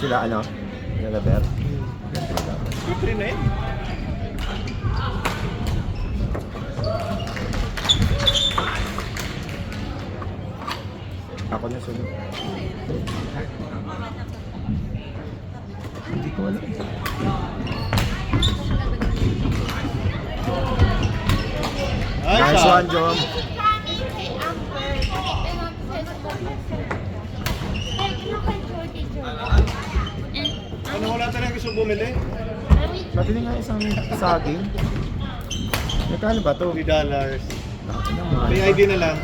Sila ano? Nalaber. Libre na yun. Ako na sunod. Hindi ko alam. Ay, Nice one, Jom. Ano wala talagang gusto bumili? Mabili nga isang saging. Magkano ba to? $3. Naman. May ID na lang.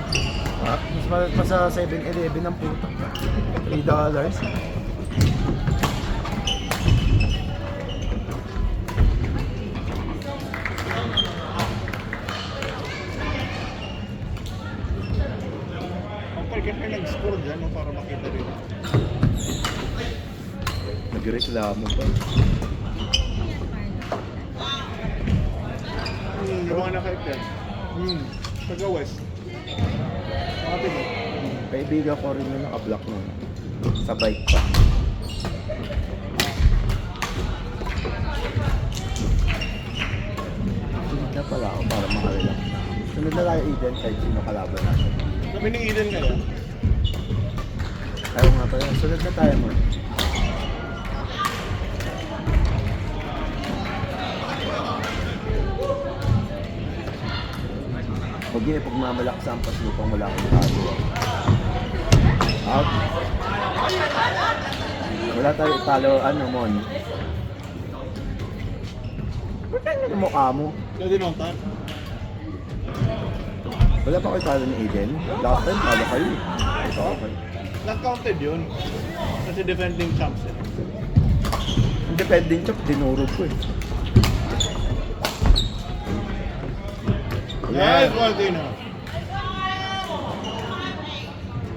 Mas sa 7-Eleven ang puta. $3. Ang parkit may nag-score dyan no, para makita rin. Nagreklamo pa. Yung mga naka-ipyan. Taga-west. Makapit mo. Kaibigan ko rin yung naka-block nun. Sa bike pa. Sunod na pala ako para makarelax. Sunod na tayo Eden kahit sino kalaban natin. Sabi ni Eden kaya. Ayaw nga pala. Sunod na tayo mo. Huwag yun, pag mamalaksa ang paslupang wala akong talo. Out. Wala tayo italo, ano, Mon? Ba't tayo mukha mo? Pwede nung tan. Wala pa kayo talo ni Eden? Last time, talo kayo. Ito okay. Not counted yun. Kasi defending champs eh. Ang depending chop, dinurog ko eh. Yes, Martino.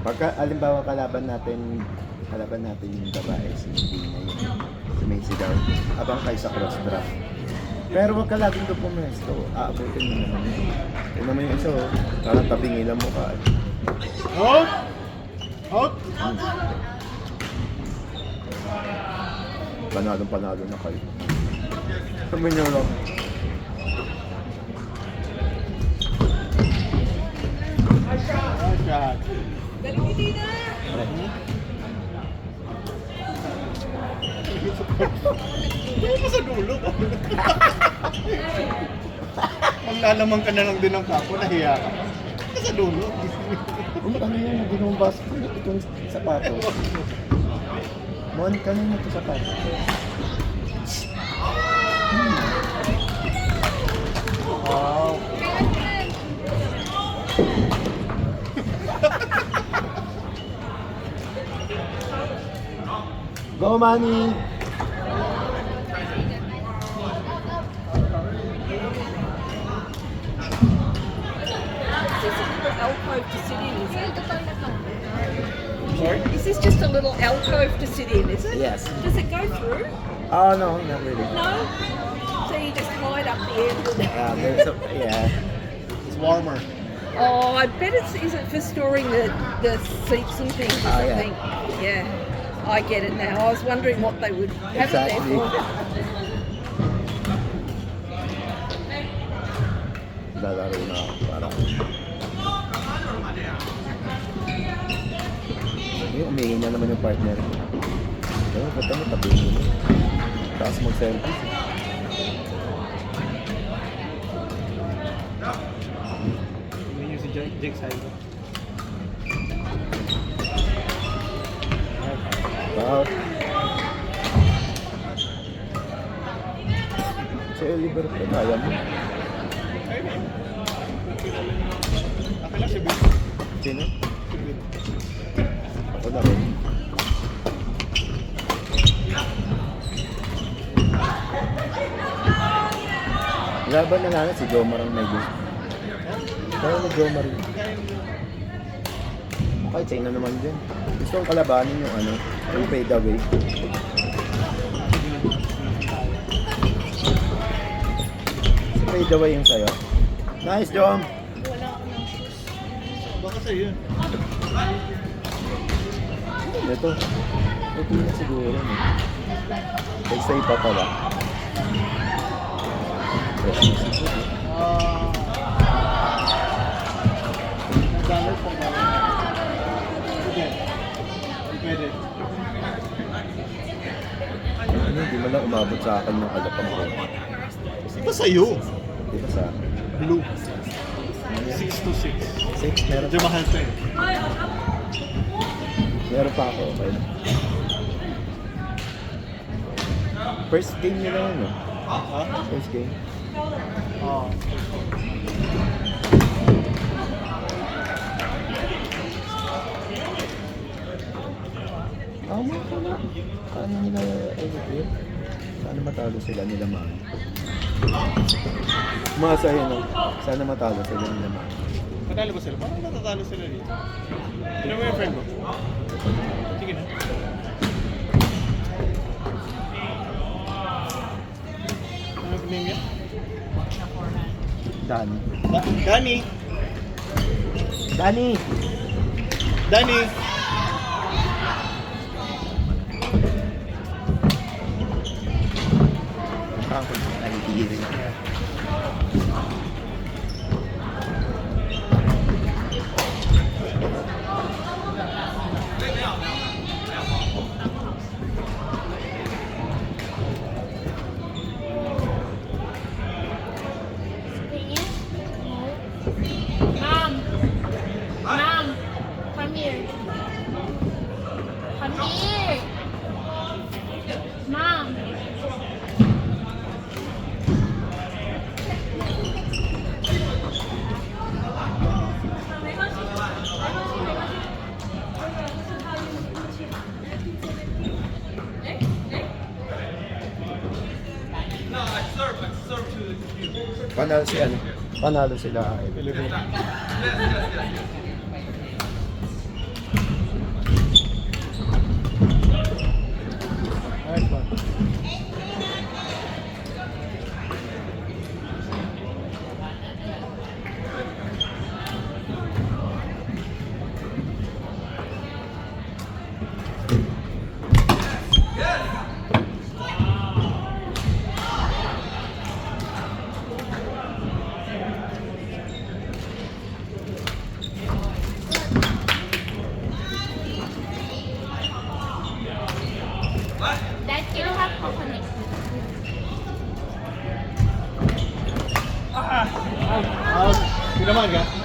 Pagka, alimbawa, kalaban natin yung babae, si Dina yun. Sumisigaw. Abang kayo sa cross draft. Pero wag ka laging doon pumesto. Aabutin mo naman yun. Yun naman yung isa, oh. Parang tabing ilang mukha. Out! Out! Panalo na kayo. Sabi niyo lang. Shot. Hindi mo sa dulo. Maglalaman ka na lang din ng kapo, nahiya ka. Hindi sa dulo. Ano yan? Ginumbas ko itong sapato. Mon, kanina ito sapato. Wow. Go, Manny! Alcove to sit in, is it? Sorry? Is this just a little alcove to sit in, is it? Yes. Does it go through? Oh, no, not really. No? So you just hide up the end of it? Yeah. It's warmer. Oh, I bet is it for storing the seats and things or Oh, yeah. something? Yeah. I get it now. I was wondering what they would have Exactly. it there for. Lalaro na ako para. Ayun, umihin na naman yung partner ko. Ayun, ba't mo tabihin mo? Tapos mag-service. Tingnan niyo si Jake Saigo. Wow. Si Oliver pa, kaya mo. Akin lang si Bill. Sino? Si Bill. Ako na rin. Laban na lang si Jomar ang may gusto. Kaya ni Jomar yun. Okay, chain na naman din. Gusto kong kalabanin yung ano, yung fade away. Si fade away yung sayo. Nice, Jom! Baka sa'yo yun. Ito. Ito na siguro. No? Stay pa pala. $1 po ba? Sige. Pwede. Ano, hindi mo lang umabot sa akin yung alapang ko. Ito sa'yo. Di ba sa akin? Blue. 6 to 6. 6, meron Medyo mahal to eh. Meron pa ako, okay na. First game nila yun, no? Ha? First game. Oo. Tama ka na. Paano nila, yun? Sana matalo sila nila man. Masaya no? Sana matalo sila nila man. Matalo ba sila? Parang natatalo sila dito. Sino mo yung friend mo? Sige na. Ano yung name niya? Danny. Danny! Danny! Danny! Ako ay tigil. Mom. Mom. Come here. Come here. Mom. Panalo si ano? Panalo sila. Elevator. Nice one. Dad, can you have coconut? Hindi naman ka?